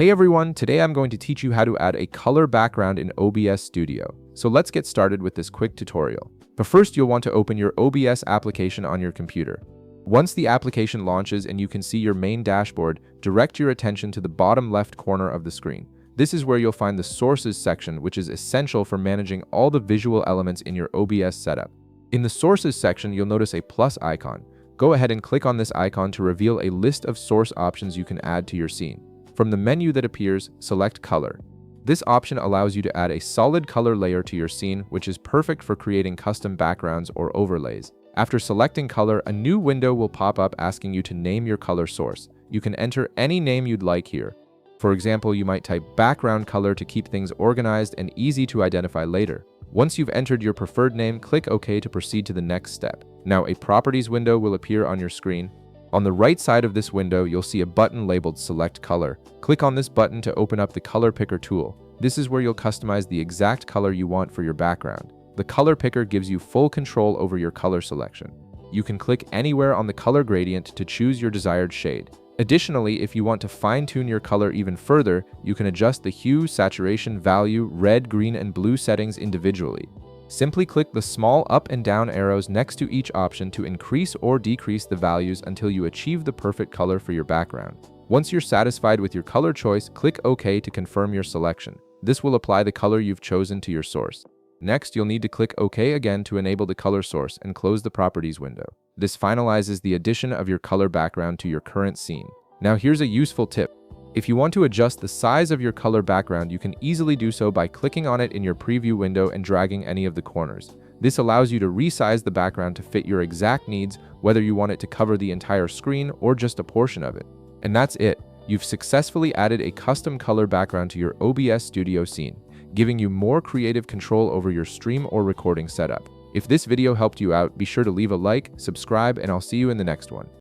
Hey everyone, today I'm going to teach you how to add a color background in OBS Studio. So let's get started with this quick tutorial. But first you'll want to open your OBS application on your computer. Once the application launches and you can see your main dashboard, direct your attention to the bottom left corner of the screen. This is where you'll find the Sources section, which is essential for managing all the visual elements in your OBS setup. In the Sources section, you'll notice a plus icon. Go ahead and click on this icon to reveal a list of source options you can add to your scene. From the menu that appears, select Color. This option allows you to add a solid color layer to your scene, which is perfect for creating custom backgrounds or overlays. After selecting color, a new window will pop up asking you to name your color source. You can enter any name you'd like here. For example, you might type background color to keep things organized and easy to identify later. Once you've entered your preferred name, click OK to proceed to the next step. Now, a Properties window will appear on your screen. On the right side of this window, you'll see a button labeled Select Color. Click on this button to open up the Color Picker tool. This is where you'll customize the exact color you want for your background. The Color Picker gives you full control over your color selection. You can click anywhere on the color gradient to choose your desired shade. Additionally, if you want to fine-tune your color even further, you can adjust the hue, saturation, value, red, green, and blue settings individually. Simply click the small up and down arrows next to each option to increase or decrease the values until you achieve the perfect color for your background. Once you're satisfied with your color choice, click OK to confirm your selection. This will apply the color you've chosen to your source. Next, you'll need to click OK again to enable the color source and close the Properties window. This finalizes the addition of your color background to your current scene. Now here's a useful tip. If you want to adjust the size of your color background, you can easily do so by clicking on it in your preview window and dragging any of the corners. This allows you to resize the background to fit your exact needs, whether you want it to cover the entire screen or just a portion of it. And that's it. You've successfully added a custom color background to your OBS Studio scene, giving you more creative control over your stream or recording setup. If this video helped you out, be sure to leave a like, subscribe, and I'll see you in the next one.